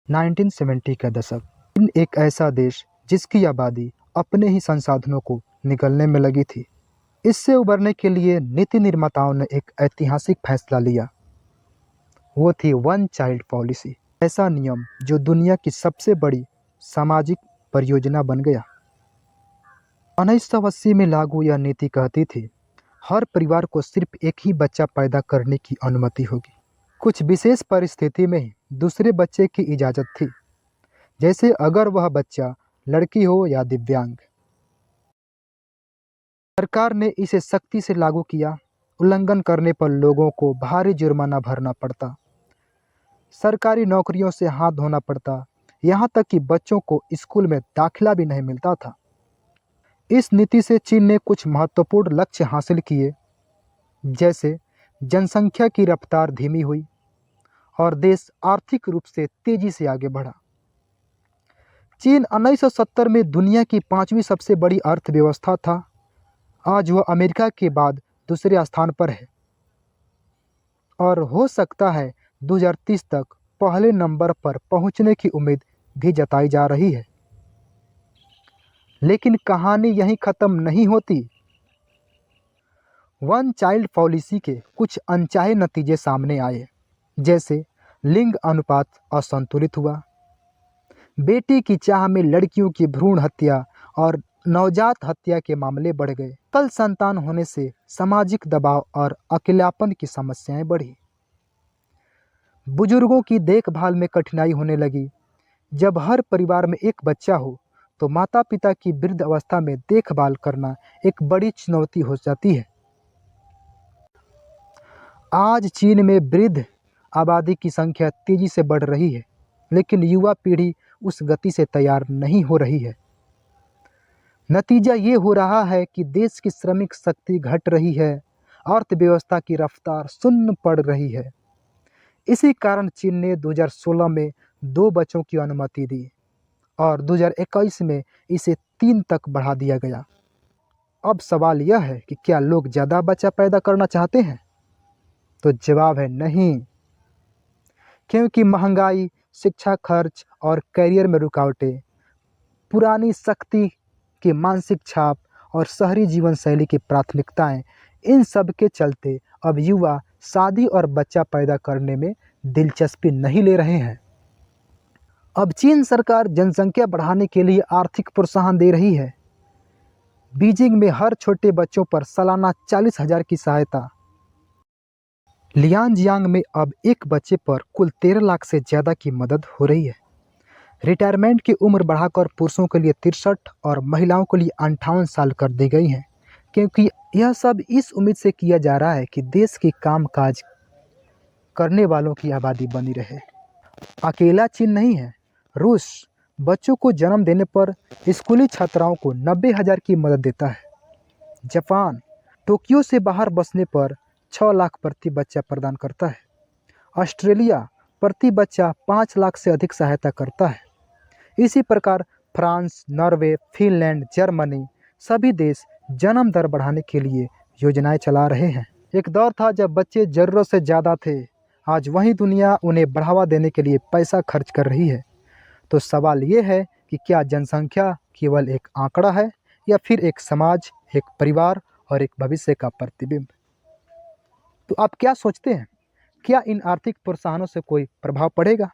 1970 का दशक। चीन एक ऐसा देश जिसकी आबादी अपने ही संसाधनों को निगलने में लगी थी। इससे उबरने के लिए नीति निर्माताओं ने एक ऐतिहासिक फैसला लिया। वो थी वन चाइल्ड पॉलिसी। ऐसा नियम जो दुनिया की सबसे बड़ी सामाजिक परियोजना बन गया। 1980 में लागू यह नीति कहती थी, हर परिवार को सिर्फ एक ही बच्चा पैदा करने की अनुमति होगी। कुछ विशेष परिस्थिति में ही दूसरे बच्चे की इजाज़त थी, जैसे अगर वह बच्चा लड़की हो या दिव्यांग। सरकार ने इसे सख्ती से लागू किया। उल्लंघन करने पर लोगों को भारी जुर्माना भरना पड़ता, सरकारी नौकरियों से हाथ धोना पड़ता, यहाँ तक कि बच्चों को स्कूल में दाखिला भी नहीं मिलता था। इस नीति से चीन ने कुछ महत्वपूर्ण लक्ष्य हासिल किए, जैसे जनसंख्या की रफ्तार धीमी हुई और देश आर्थिक रूप से तेजी से आगे बढ़ा। चीन 1970 में दुनिया की 5वीं सबसे बड़ी अर्थव्यवस्था था। आज वह अमेरिका के बाद दूसरे स्थान पर है और हो सकता है 2030 तक पहले नंबर पर पहुंचने की उम्मीद भी जताई जा रही है। लेकिन कहानी यहीं ख़त्म नहीं होती। वन चाइल्ड पॉलिसी के कुछ अनचाहे नतीजे सामने आए, जैसे लिंग अनुपात असंतुलित हुआ, बेटी की चाह में लड़कियों की भ्रूण हत्या और नवजात हत्या के मामले बढ़ गए। एकल संतान होने से सामाजिक दबाव और अकेलापन की समस्याएं बढ़ी। बुजुर्गों की देखभाल में कठिनाई होने लगी। जब हर परिवार में एक बच्चा हो तो माता पिता की वृद्ध अवस्था में देखभाल करना एक बड़ी चुनौती हो जाती है। आज चीन में वृद्ध आबादी की संख्या तेजी से बढ़ रही है, लेकिन युवा पीढ़ी उस गति से तैयार नहीं हो रही है। नतीजा ये हो रहा है कि देश की श्रमिक शक्ति घट रही है, अर्थव्यवस्था की रफ्तार शून्य पड़ रही है। इसी कारण चीन ने 2016 में 2 बच्चों की अनुमति दी और 2021 में इसे 3 तक बढ़ा दिया गया। अब सवाल यह है कि क्या लोग ज़्यादा बच्चा पैदा करना चाहते हैं? तो जवाब है नहीं, क्योंकि महंगाई, शिक्षा खर्च और करियर में रुकावटें, पुरानी शक्ति की मानसिक छाप और शहरी जीवन शैली की प्राथमिकताएं, इन सब के चलते अब युवा शादी और बच्चा पैदा करने में दिलचस्पी नहीं ले रहे हैं। अब चीन सरकार जनसंख्या बढ़ाने के लिए आर्थिक प्रोत्साहन दे रही है। बीजिंग में हर छोटे बच्चों पर सालाना 40,000 की सहायता। लियांजियांग में अब एक बच्चे पर कुल 13 लाख से ज़्यादा की मदद हो रही है। रिटायरमेंट की उम्र बढ़ाकर पुरुषों के लिए 63 और महिलाओं के लिए 58 साल कर दी गई है, क्योंकि यह सब इस उम्मीद से किया जा रहा है कि देश की कामकाज करने वालों की आबादी बनी रहे। अकेला चीन नहीं है, रूस बच्चों को जन्म देने पर स्कूली छात्राओं को 90,000 की मदद देता है। जापान टोक्यो से बाहर बसने पर 6 लाख प्रति बच्चा प्रदान करता है। ऑस्ट्रेलिया प्रति बच्चा 5 लाख से अधिक सहायता करता है। इसी प्रकार फ्रांस, नॉर्वे, फिनलैंड, जर्मनी सभी देश जन्म दर बढ़ाने के लिए योजनाएं चला रहे हैं। एक दौर था जब बच्चे ज़रूरत से ज़्यादा थे। आज वही दुनिया उन्हें बढ़ावा देने के लिए पैसा खर्च कर रही है। तो सवाल ये है कि क्या जनसंख्या केवल एक आंकड़ा है या फिर एक समाज, एक परिवार और एक भविष्य का प्रतिबिंब? तो आप क्या सोचते हैं? क्या इन आर्थिक प्रोत्साहनों से कोई प्रभाव पड़ेगा?